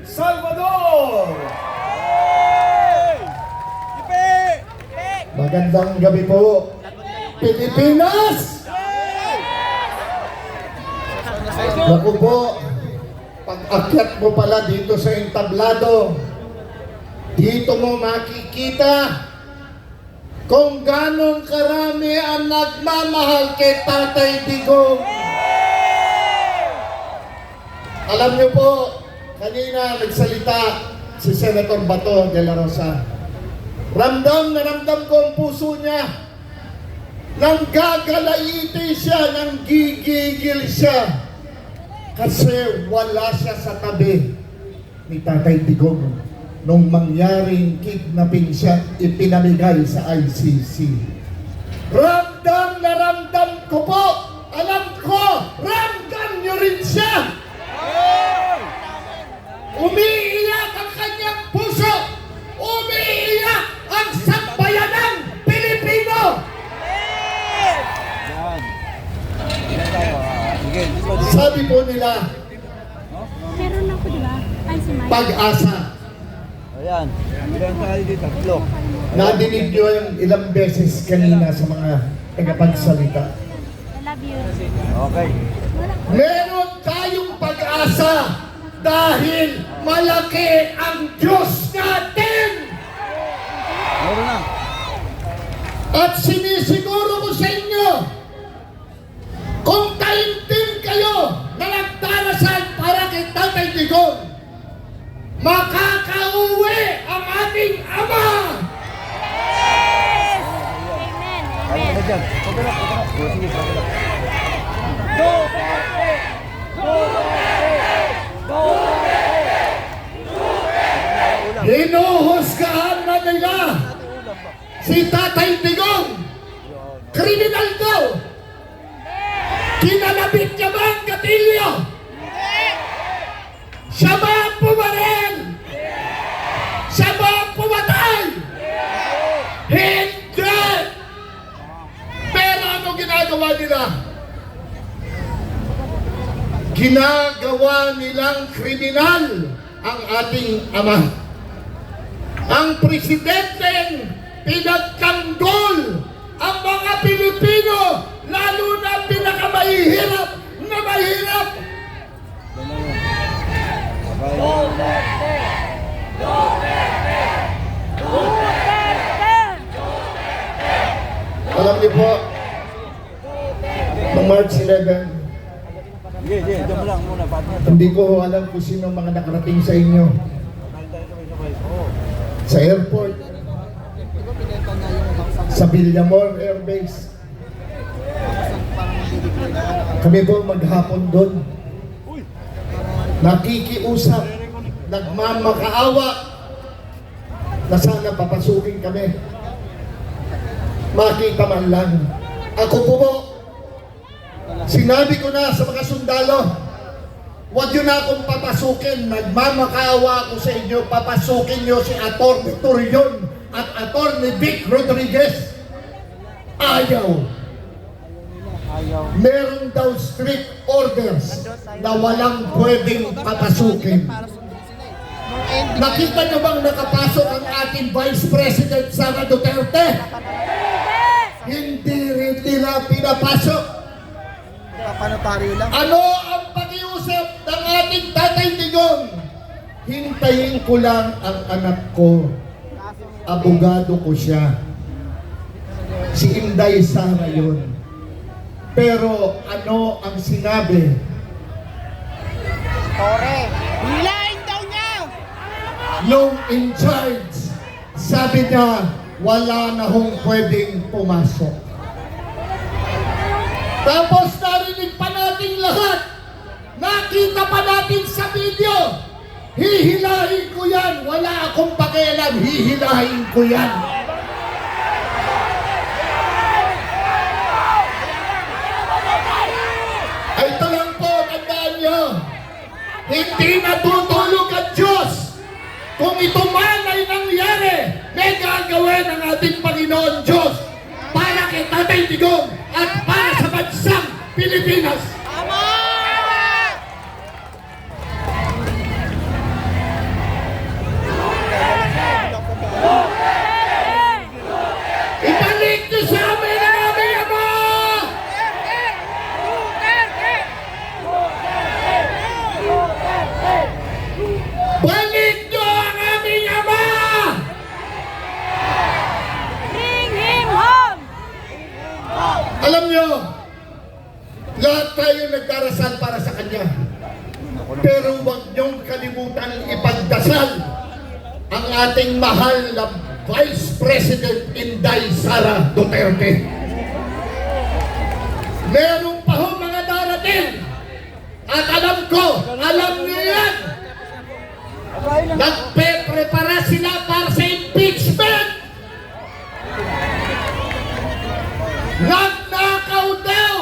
Salvador! Magandang gabi po, Pilipinas! Naku po, pag-akyat mo pala dito sa entablado, dito mo makikita kung ganon karami ang nagmamahal kay Tatay Digong. Alam niyo po, kanina nagsalita si Senator Bato de la Rosa. Ramdam na ramdam ko ang puso niya. Nang gagalaiti siya, nang gigigil siya. Kasi wala siya sa tabi ni Tatay Digong nung mangyaring kidnapping siya ipinamigay sa ICC. Ramdam na ramdam ko po. Alam ko, ramdam niyo rin siya. Umiiyak ang kanyang puso. Umiiyak ang sambayanang Pilipino. Sabi po nila, meron ako, di ba? Ay, si Mike. pag-asa. Ayan, ilan tayo dito? Tatlo. Nadinig nyo yung ilang beses kanina sa mga tagapagsalita. I love you. Okay. Meron tayong pag-asa dahil malaki ang Diyos natin. Meron na. At sinisiguro ko sa inyo, kung taimtim kayo na nagdarasal para kay Tatay Digong, makakauwi ang ating Ama. Amen. Kaya Amen. ka dyan. Pagkalap, pagkalap. Sige, pagkalap. Hinuhusgahan na nila si Tatay Digong. Kriminal daw. Kinalabit niya ba ang gatilyo? Siya ba ang pumaril? Siya ba ang pumatay? Hindi! Pero ano ginagawa nila? Ginagawa nilang kriminal ang ating Ama. Ang presidenteng pinagtanggol ang mga Pilipino, lalo na pinakamahihirap na mahirap. Alam niyo po, noong March 11, Sige, sige. Diyan mo lang muna. Partner. hindi ko alam kung sino mga nakarating sa inyo sa airport, sa Villamor Air Base. Kami po maghapon doon, nakikiusap, nagmamakaawa na sana papasukin kami. Makita man lang. Ako po, sinabi ko na sa mga sundalo, huwag nyo na akong papasukin. Nagmamakaawa ako sa inyo. Papasukin nyo si Atty. Turion at Atty. Vic Rodriguez. Ayaw. Meron daw strict orders na walang pwedeng papasukin. Nakita nyo bang nakapasok ang ating Vice President Sara Duterte? Hindi rin nila pinapasok. Ano ang pakiusap ng ating Tatay Digong? Hintayin ko lang ang anak ko. Abogado ko siya. Si Inday Sara yun. Pero ano ang sinabi? Hilahin daw niya! Yung in charge, sabi niya, wala na hong pwedeng pumasok. Tapos narinig pa natin lahat, nakita pa natin sa video, hihilahin ko yan, wala akong pakialam, hihilahin ko yan. Ay ito lang po, tandaan nyo, hindi natutulog ang Diyos. Kung ito man ay nangyari, may gagawin ang ating Panginoon Diyos para kay Tatay Digong at para sa bansang Pilipinas. niyong kalimutan ipagdasal ang ating mahal na Vice President Inday Sara Duterte. Meron pa ho mga darating. At alam ko, alam niyo yan. Nagpe-prepara sila para sa impeachment. Nagnakaw daw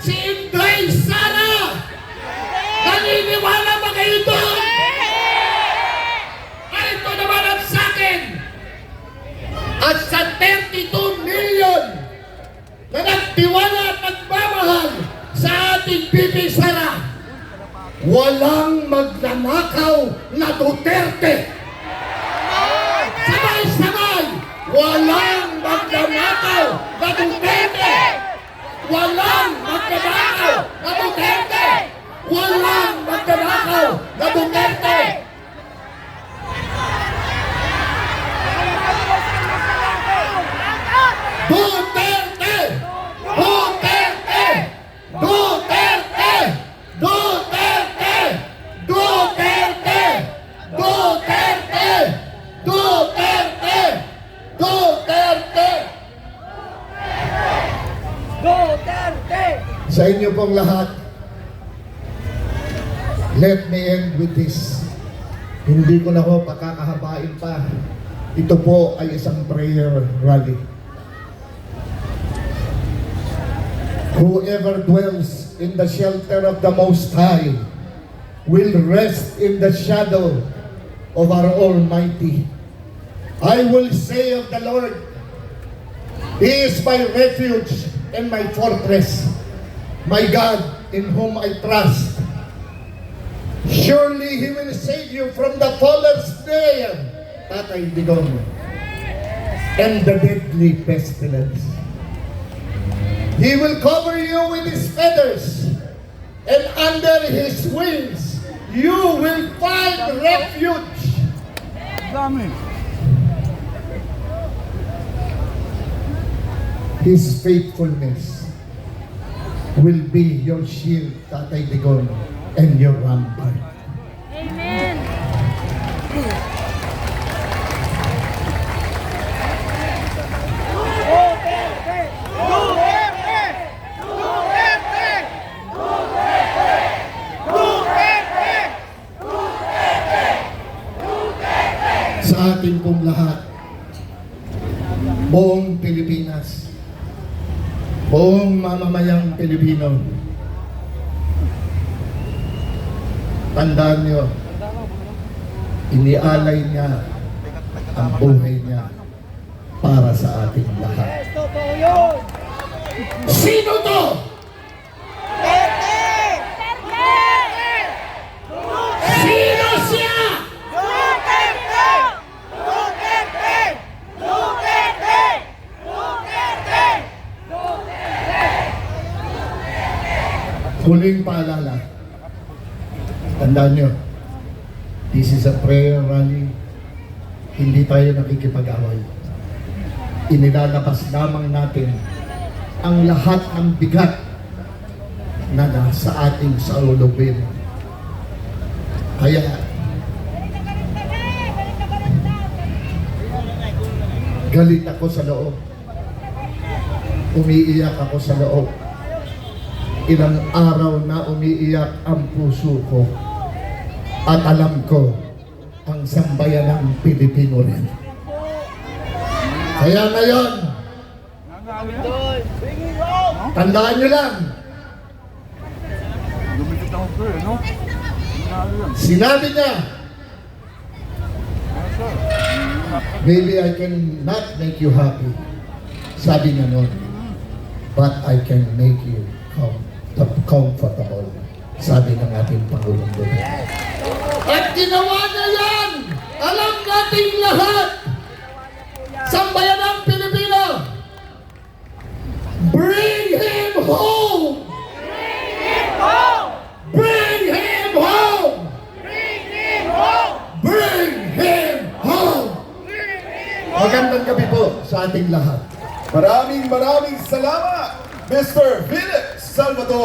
si Inday Sara. Naniniwala ba kayo doon? Ay, ito naman ang sa akin. At sa 32 million na nagtiwala at nagmamahal sa ating Bibi Sara, walang magnanakaw na Duterte. Sabay-sabay, walang magnanakaw na Duterte. Walang magnanakaw na Duterte. Walang magnanakaw na Duterte. Duterte! Duterte! Duterte! Duterte! Duterte! Duterte! Duterte! Duterte! Duterte! Sa inyo pong lahat, let me end with this. Hindi ko na ho pakakahabain pa. Ito po ay isang prayer rally. Whoever dwells in the shelter of the Most High will rest in the shadow of our Almighty. I will say of the Lord, He is my refuge and my fortress, my God in whom I trust. Surely He will save you from the faller's snare, Tatay Digong, and the deadly pestilence. He will cover you with His feathers, and under His wings you will find refuge. Dami. His faithfulness will be your shield, Tatay Digong, and your rampart. Amen. Sa ating pong lahat, buong Pilipinas, buong mamamayang Pilipino, tandaan nyo, inialay niya ang buhay niya para sa ating lahat. Sino to? Sino siya? Huling paalala. Tandaan nyo, this is a prayer rally. Hindi tayo nakikipag-away. Inilalabas lamang natin ang lahat ng bigat na nasa ating saulubin. Kaya, galit ako sa loob. Umiiyak ako sa loob. Ilang araw na umiiyak ang puso ko. At alam ko, ang sambayan ng Pilipino rin. Kaya ngayon, tandaan nyo lang, Dumikit ako po no? sinabi niya, maybe I can not make you happy. Sabi niya nun, but I can make you comfortable. Sabi ng ating Pangulong Duterte. At ginawa niya yan! Alam nating lahat! Sambayan ng Pilipino! Bring him home! Bring him home! Bring him home! Bring him home! Bring him home! Magandang gabi po sa ating lahat. Maraming salamat, Mr. Felix Salvador.